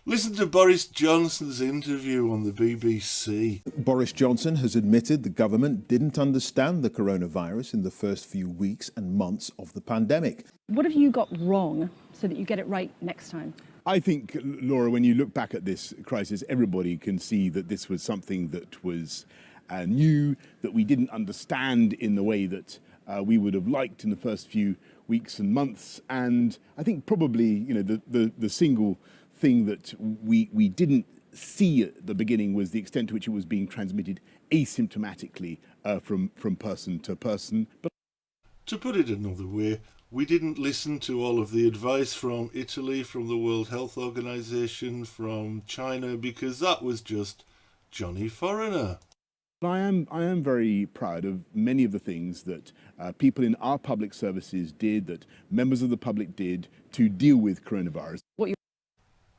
Listen to Boris Johnson's interview on the BBC. Boris Johnson has admitted the government didn't understand the coronavirus in the first few weeks and months of the pandemic. What have you got wrong so that you get it right next time? I think, Laura, when you look back at this crisis, everybody can see that this was something that was new, that we didn't understand in the way that we would have liked in the first few weeks and months. And I think probably, the single thing that we didn't see at the beginning was the extent to which it was being transmitted asymptomatically from person to person. But to put it another way, we didn't listen to all of the advice from Italy, from the World Health Organization, from China, because that was just Johnny Foreigner. I am very proud of many of the things that people in our public services did, that members of the public did to deal with coronavirus.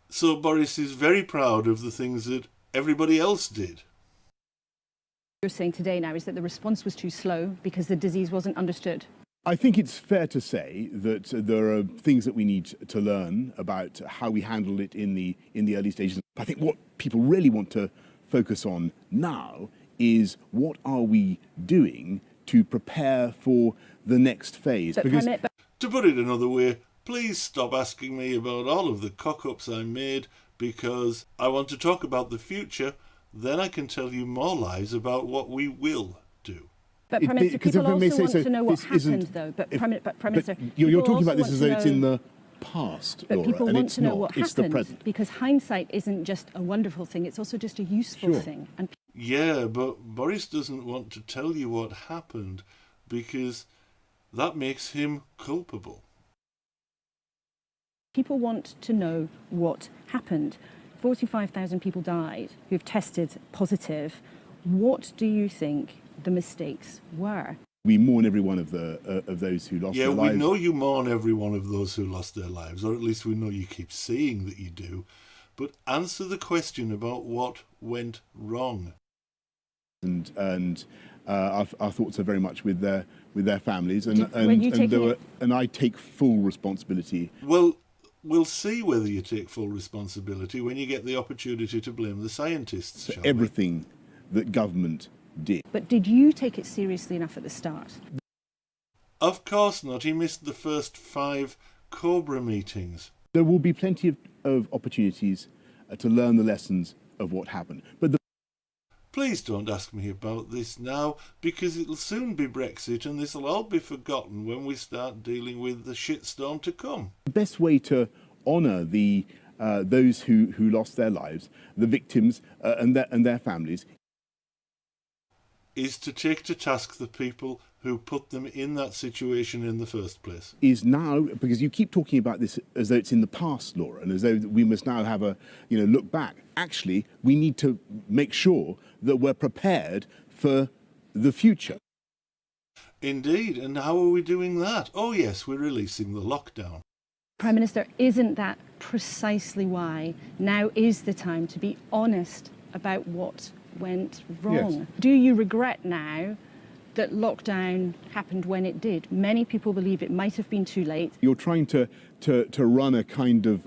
So Boris is very proud of the things that everybody else did. You're saying today now is that the response was too slow because the disease wasn't understood. I think it's fair to say that there are things that we need to learn about how we handled it in the early stages. I think what people really want to focus on now is what are we doing to prepare for the next phase. To put it another way, please stop asking me about all of the cock-ups I made, because I want to talk about the future. Then I can tell you more lies about what we will do. But Prime Minister, people also want to know what happened, though. But Prime Minister, you're talking about this as though it's in the past, but Laura, people and want it's to know not. what It's the happened, present. because hindsight isn't just a wonderful thing; it's also just a useful thing. And yeah, but Boris doesn't want to tell you what happened because that makes him culpable. people want to know what happened. 45,000 people died who've tested positive. What do you think the mistakes were? We mourn every one of those who lost their lives. Yeah, we know you mourn every one of those who lost their lives, or at least we know you keep saying that you do. But answer the question about what went wrong. And our thoughts are very much with their families, and I take full responsibility. Well, we'll see whether you take full responsibility when you get the opportunity to blame the scientists. For everything that government did. But did you take it seriously enough at the start? Of course not. He missed the first 5 Cobra meetings. There will be plenty of opportunities to learn the lessons of what happened. But please don't ask me about this now, because it'll soon be Brexit and this will all be forgotten when we start dealing with the shitstorm to come. The best way to honour those who lost their lives, the victims and their families, is to take to task the people who put them in that situation in the first place. Is now, because you keep talking about this as though it's in the past, Laura, and as though we must now have a, look back. Actually, we need to make sure that we're prepared for the future. Indeed, and how are we doing that? Oh yes, we're releasing the lockdown. Prime Minister, isn't that precisely why now is the time to be honest about what went wrong? Yes. Do you regret now that lockdown happened when it did? Many people believe it might have been too late. You're trying to run a kind of...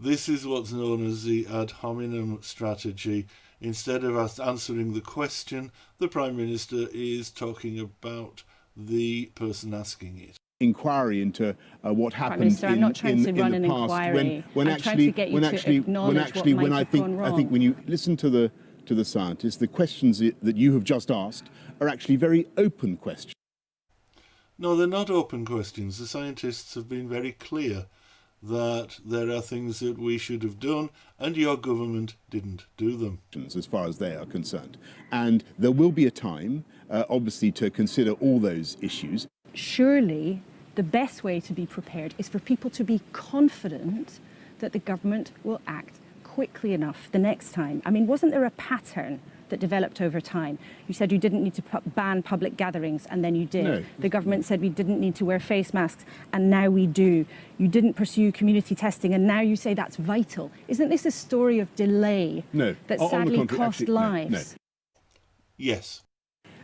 This is what's known as the ad hominem strategy. Instead of us answering the question, the Prime Minister is talking about the person asking it. Inquiry into what happened Minister, I'm not trying to run an inquiry. I'm trying to get you to acknowledge what might have gone wrong. I think when you listen to the scientists, the questions that you have just asked are actually very open questions. No, they're not open questions. The scientists have been very clear that there are things that we should have done and your government didn't do them. As far as they are concerned. And there will be a time, obviously, to consider all those issues. Surely the best way to be prepared is for people to be confident that the government will act quickly enough the next time. I mean, wasn't there a pattern that developed over time? You said you didn't need to ban public gatherings, and then you did. No. The government said we didn't need to wear face masks, and now we do. You didn't pursue community testing, and now you say that's vital. Isn't this a story of delay that sadly cost lives? No. Yes.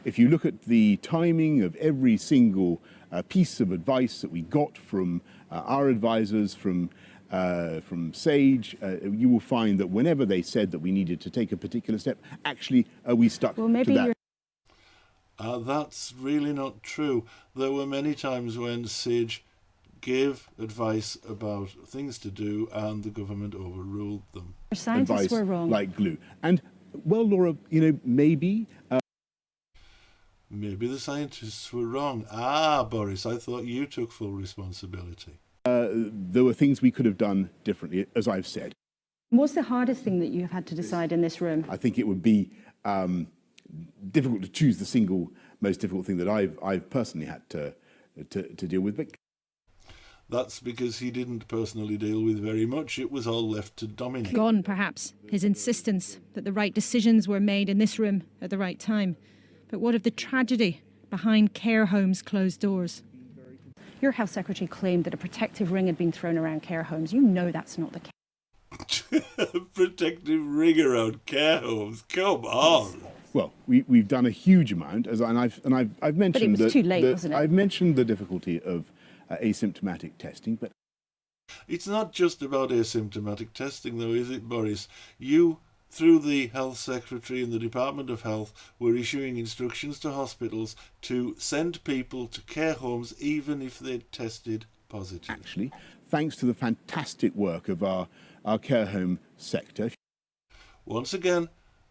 If you look at the timing of every single piece of advice that we got from our advisors, from from Sage, you will find that whenever they said that we needed to take a particular step, actually we stuck Well, maybe to that. That's really not true. There were many times when Sage gave advice about things to do and the government overruled them. Your scientists Advice were wrong. like glue. And, well, Laura, you know, maybe... Maybe the scientists were wrong. Boris, I thought you took full responsibility. there were things we could have done differently, as I've said. What's the hardest thing that you've had to decide in this room? I think it would be difficult to choose the single most difficult thing that I've personally had to deal with. But That's because he didn't personally deal with very much. It was all left to Dominic. Gone, perhaps, his insistence that the right decisions were made in this room at the right time. But what of the tragedy behind care homes' closed doors? Your health secretary claimed that a protective ring had been thrown around care homes. You know that's not the case. Protective ring around care homes. Come on. well, we've done a huge amount, and I've mentioned But it was too late, wasn't it? I've mentioned the difficulty of asymptomatic testing, but It's not just about asymptomatic testing, though, is it, Boris? You, through the Health Secretary and the Department of Health, were issuing instructions to hospitals to send people to care homes even if they'd tested positive. actually, thanks to the fantastic work of our care home sector. Once again,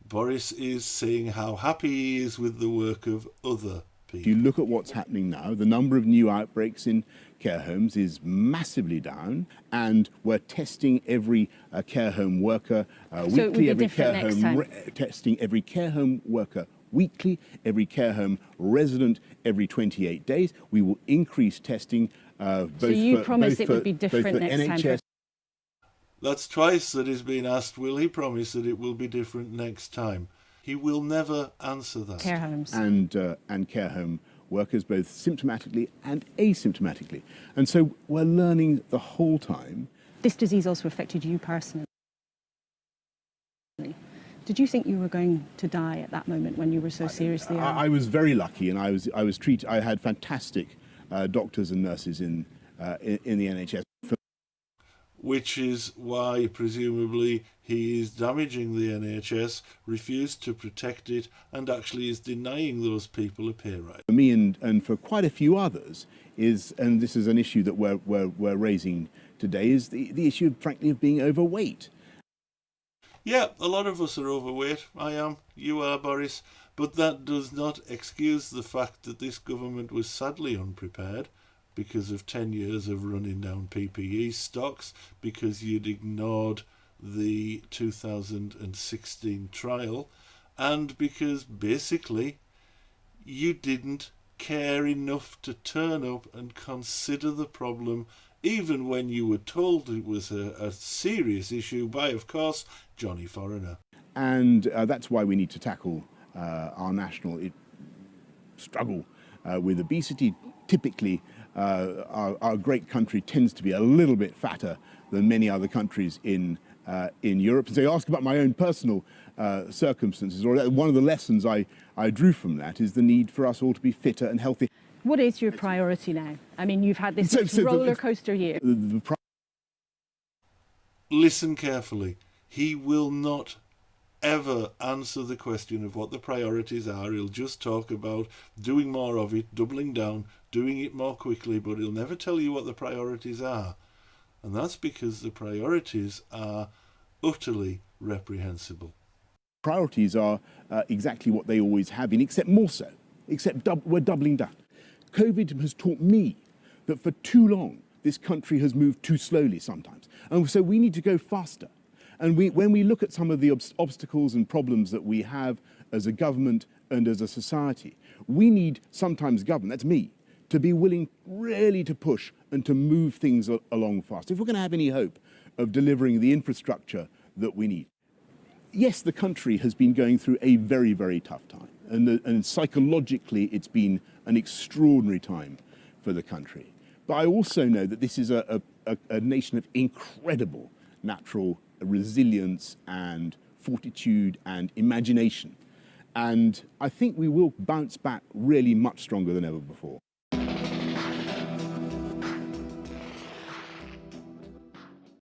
Boris is saying how happy he is with the work of other If you people. look at what's happening now, the number of new outbreaks in care homes is massively down, and we're testing every care home worker it would weekly. be Every different care next home time. testing every care home worker weekly, every care home resident every 28 days. We will increase testing. So you promised it would be different next time. NHS. That's twice that he's been asked, will he promise that it will be different next time? He will never answer that. Care homes. and care home workers, both symptomatically and asymptomatically. And so we're learning the whole time. This disease also affected you personally. Did you think you were going to die at that moment when you were so seriously ill? I was very lucky, and I was treated. I had fantastic doctors and nurses in the NHS. Which is why, presumably, he is damaging the NHS, refused to protect it, and actually is denying those people a pay rise. For me and for quite a few others and this is an issue that we're raising today, is the issue, frankly, of being overweight. Yeah, a lot of us are overweight. I am. You are, Boris. But that does not excuse the fact that this government was sadly unprepared because of 10 years of running down PPE stocks, because you'd ignored the 2016 trial, and because basically you didn't care enough to turn up and consider the problem, even when you were told it was a serious issue by, of course, Johnny Foreigner. And that's why we need to tackle our national struggle with obesity. Typically, our great country tends to be a little bit fatter than many other countries in Europe. And so you ask about my own personal circumstances, or one of the lessons I drew from that is the need for us all to be fitter and healthy. What is your priority now? I mean, you've had this roller coaster year. Listen carefully. He will not ever answer the question of what the priorities are. He'll just talk about doing more of it, doubling down, doing it more quickly, but he'll never tell you what the priorities are. And that's because the priorities are utterly reprehensible. Priorities are exactly what they always have been, except more so, except we're doubling down. COVID has taught me that for too long, this country has moved too slowly sometimes. And so we need to go faster. And when we look at some of the obstacles and problems that we have as a government and as a society, we need sometimes government, that's me, to be willing really to push and to move things along fast. If we're going to have any hope of delivering the infrastructure that we need. Yes, the country has been going through a very, very tough time. And psychologically, it's been an extraordinary time for the country. But I also know that this is a nation of incredible natural resilience and fortitude and imagination. And I think we will bounce back really much stronger than ever before.